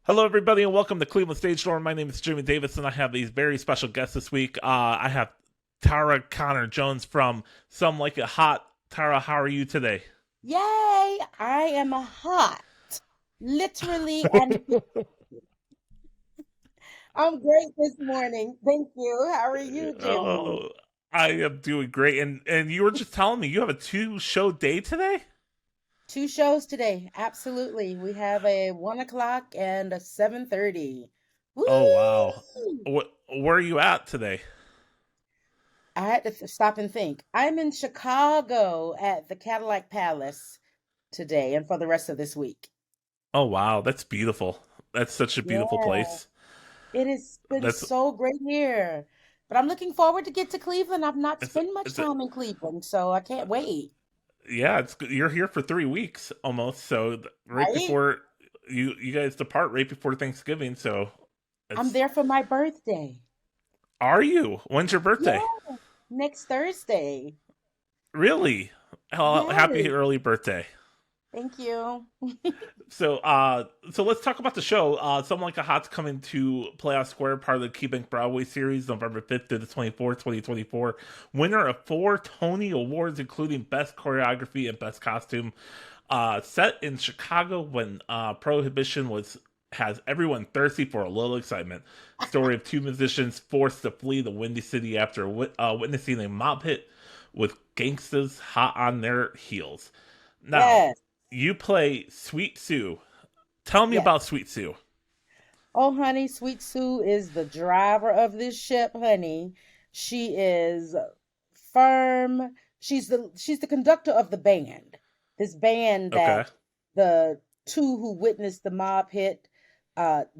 Hello, everybody, and welcome to Cleveland Stage Door. My name is Jimmy Davis, and I have these very special guests this week. I have Tarra Conner Jones from Some Like It Hot. Tara, how are you today? Yay! I am hot, literally, and I'm great this morning. Thank you. How are you, Jimmy? Oh, I am doing great. And you were just telling me you have a two-show day today? Two shows today. Absolutely. We have a 1 o'clock and a 7:30. Woo! Oh, wow. Where are you at today? I had to stop and think. I'm in Chicago at the Cadillac Palace today and for the rest of this week. Oh, wow, that's beautiful. That's such a beautiful Yeah, place. it has been That's so great here. But I'm looking forward to get to Cleveland. I've not it's spent much it's a, time in Cleveland, so I can't wait. yeah, it's you're here for 3 weeks almost. So right Right? before you guys depart, right before Thanksgiving. So I'm it's there for my birthday. are you? When's your birthday? Yeah, next Thursday. Really? Happy Yes. early birthday. Thank you. So let's talk about the show. Someone Like a Hot's coming to Playoff Square, part of the KeyBank Broadway series, November 5th to the 24th, 2024. Winner of 4 Tony Awards, including Best Choreography and Best Costume. Set in Chicago when Prohibition was has everyone thirsty for a little excitement. Story of two musicians forced to flee the Windy City after witnessing a mob hit with gangsters hot on their heels. Now, Yes. you play Sweet Sue. Tell me Yes. about Sweet Sue. Oh, honey, Sweet Sue is the driver of this ship, honey. She is firm. She's the conductor of the band. This band Okay. that the two who witnessed the mob hit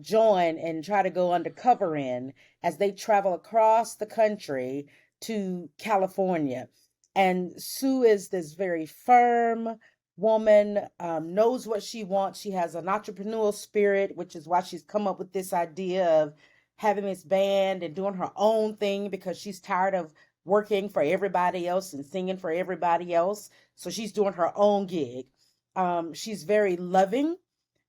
join and try to go undercover in as they travel across the country to California. And Sue is this very firm woman, knows what she wants. She has an entrepreneurial spirit, which is why she's come up with this idea of having this band and doing her own thing because she's tired of working for everybody else and singing for everybody else. So she's doing her own gig. She's very loving,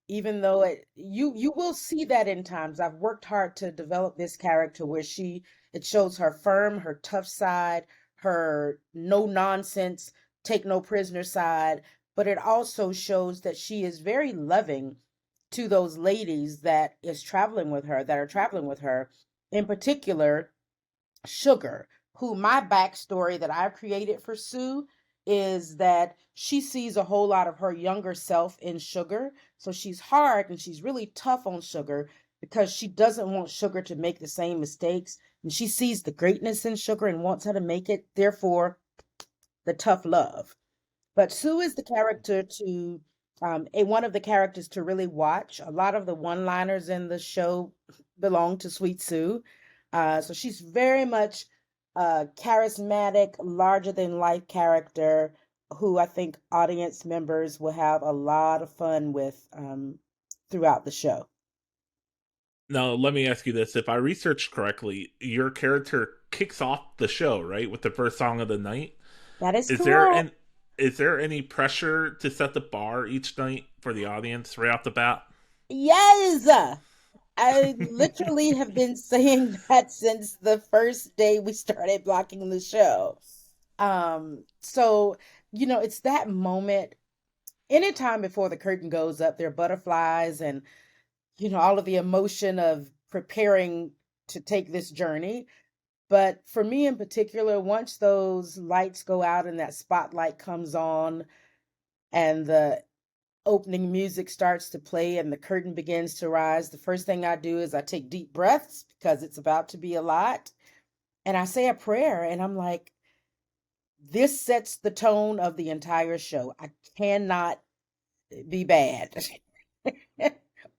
even though you will see that in times. I've worked hard to develop this character where it shows her firm, her tough side, her no nonsense, take no prisoner side, but it also shows that she is very loving to those ladies that are traveling with her, in particular Sugar, who my backstory that I've created for Sue is that she sees a whole lot of her younger self in Sugar. So she's hard and she's really tough on Sugar because she doesn't want Sugar to make the same mistakes. And she sees the greatness in Sugar and wants her to make it, therefore, the tough love. But Sue is the character to one of the characters to really watch. A lot of the one-liners in the show belong to Sweet Sue. So she's very much a charismatic, larger than life character who I think audience members will have a lot of fun with throughout the show. Now, let me ask you this. If I researched correctly, your character kicks off the show, right, with the first song of the night. That is Is there correct. an is there any pressure to set the bar each night for the audience right off the bat? Yes. I literally have been saying that since the first day we started blocking the show. So, it's that moment. Anytime before the curtain goes up, there are butterflies and, all of the emotion of preparing to take this journey. But for me in particular, once those lights go out and that spotlight comes on and the opening music starts to play and the curtain begins to rise, the first thing I do is I take deep breaths because it's about to be a lot. And I say a prayer and I'm like, this sets the tone of the entire show. I cannot be bad.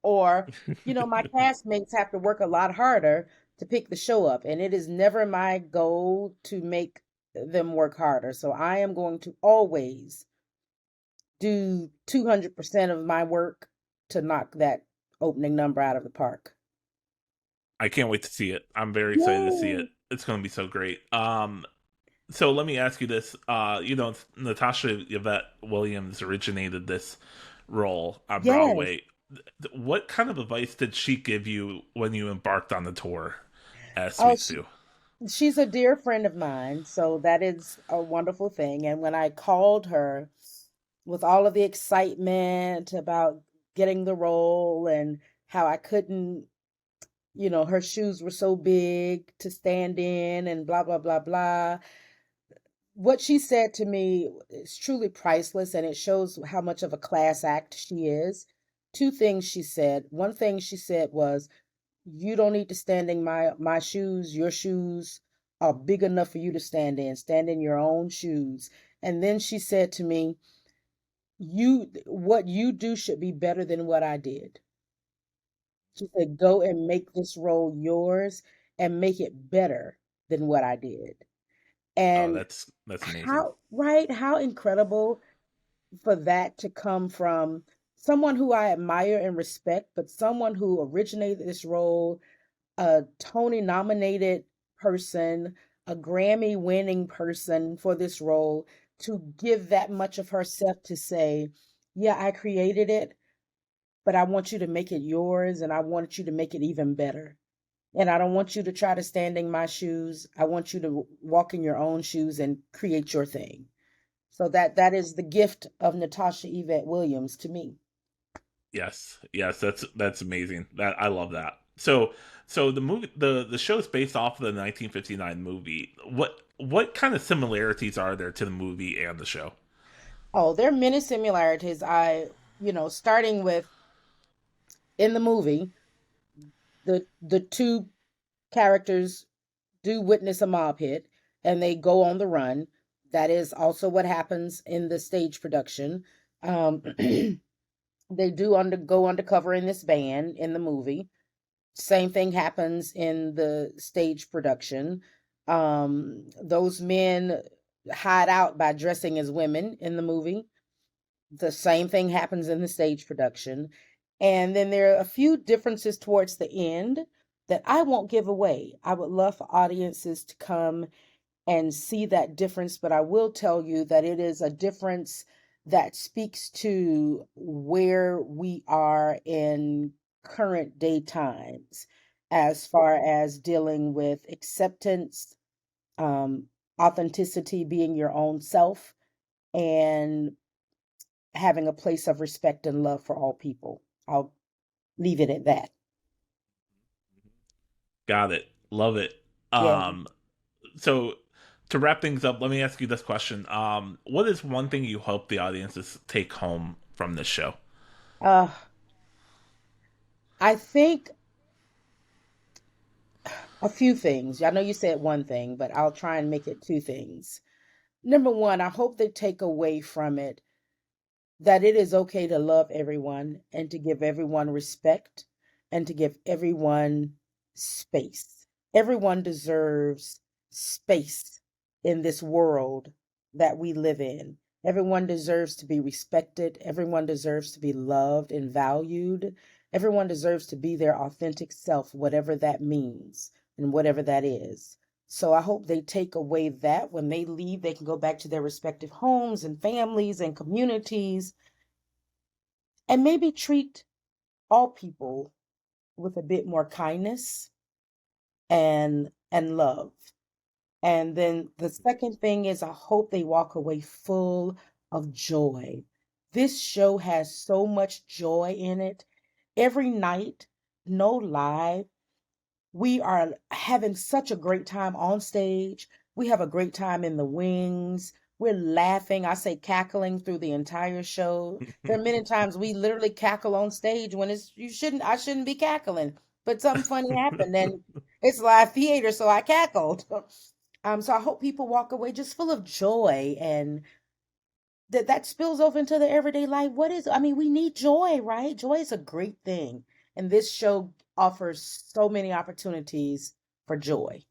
Or, my castmates have to work a lot harder to pick the show up. And it is never my goal to make them work harder. So I am going to always do 200% of my work to knock that opening number out of the park. I can't wait to see it. I'm very excited to see it. Yay! It's going to be so great. So let me ask you this. Natasha Yvette Williams originated this role on Yes. Broadway. What kind of advice did she give you when you embarked on the tour as Oh, Sweet Sue? she's a dear friend of mine, so that is a wonderful thing. And when I called her with all of the excitement about getting the role and how I couldn't, her shoes were so big to stand in and blah, blah, blah, blah. What she said to me is truly priceless, and it shows how much of a class act she is. Two things she said. One thing she said was, "You don't need to stand in my shoes. Your shoes are big enough for you to stand in. Stand in your own shoes." And then she said to me, what you do should be better than what I did." She said, "Go and make this role yours and make it better than what I did." Oh, And that's amazing. how, right, how incredible for that to come from someone who I admire and respect, but someone who originated this role, a Tony nominated person, a Grammy winning person for this role, to give that much of herself to say, "Yeah, I created it, but I want you to make it yours and I want you to make it even better. And I don't want you to try to stand in my shoes. I want you to walk in your own shoes and create your thing." So that is the gift of Natasha Yvette Williams to me. Yes, yes, that's amazing. That I love that. So the movie the show is based off of the 1959 movie. What kind of similarities are there to the movie and the show? Oh, there are many similarities. Starting with in the movie, the two characters do witness a mob hit and they go on the run. That is also what happens in the stage production. They do go undercover in this band in the movie. Same thing happens in the stage production. Those men hide out by dressing as women in the movie. The same thing happens in the stage production. And then there are a few differences towards the end that I won't give away. I would love for audiences to come and see that difference, but I will tell you that it is a difference that speaks to where we are in current day times as far as dealing with acceptance, um, authenticity, being your own self, and having a place of respect and love for all people. I'll leave it at that. Got it. Love it. Yeah. Um so to wrap things up, let me ask you this question. What is one thing you hope the audiences take home from this show? Uh, I think a few things. I know you said one thing, but I'll try and make it two things. Number one, I hope they take away from it that it is okay to love everyone and to give everyone respect and to give everyone space. Everyone deserves space in this world that we live in. Everyone deserves to be respected. Everyone deserves to be loved and valued. Everyone deserves to be their authentic self, whatever that means and whatever that is. So I hope they take away that when they leave, they can go back to their respective homes and families and communities and maybe treat all people with a bit more kindness and love. And then the second thing is I hope they walk away full of joy. This show has so much joy in it. Every night, no lie, we are having such a great time on stage. We have a great time in the wings. We're laughing, I say cackling through the entire show. There are many times we literally cackle on stage when I shouldn't be cackling, but something funny happened and it's live theater, so I cackled. So I hope people walk away just full of joy and that spills over into the everyday life. I mean, we need joy, right? Joy is a great thing. And this show offers so many opportunities for joy.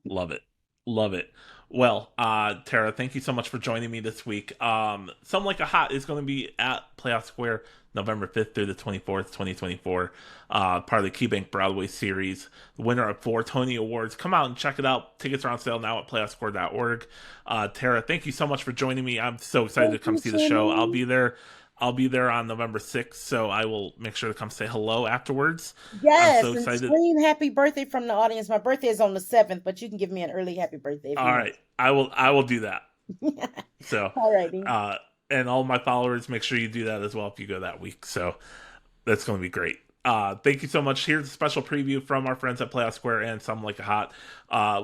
Love it. Love it. Well, Tara, thank you so much for joining me this week. Some Like a Hot is going to be at Playoff Square November 5th through the 24th, 2024. Part of the KeyBank Broadway series. The winner of 4 Tony Awards. Come out and check it out. Tickets are on sale now at playoffsquare.org. Tara, thank you so much for joining me. I'm so excited to Thank come you, see the show. I'll Jimmy. be there I'll be there on November 6th, so I will make sure to come say hello afterwards. I'm Yes, so and excited. scream happy birthday from the audience. My birthday is on the 7th, but you can give me an early happy birthday if All you right, I will do that. want. So, All righty. and all my followers, make sure you do that as well if you go that week. So that's going to be great. Thank you so much. Here's a special preview from our friends at Playoff Square and Some Like a Hot.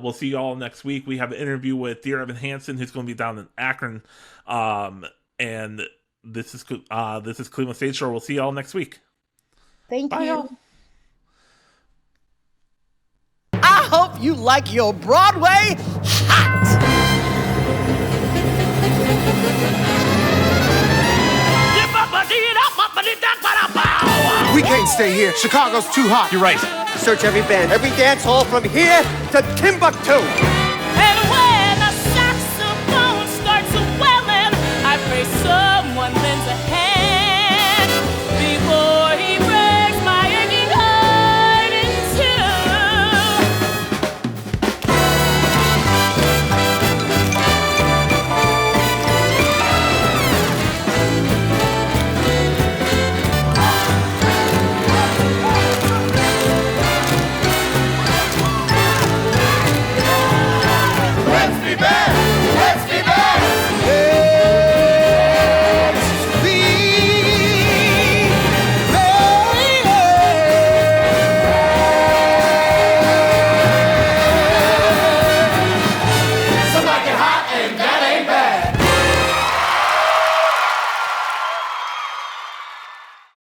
We'll see you all next week. We have an interview with Dear Evan Hansen, who's going to be down in Akron. And this is Cleveland Stage Show. We'll see you all next week. Thank Bye, you. y'all. I hope you like your Broadway hot. We can't stay here. Chicago's too hot. You're right. Search every band, every dance hall from here to Timbuktu.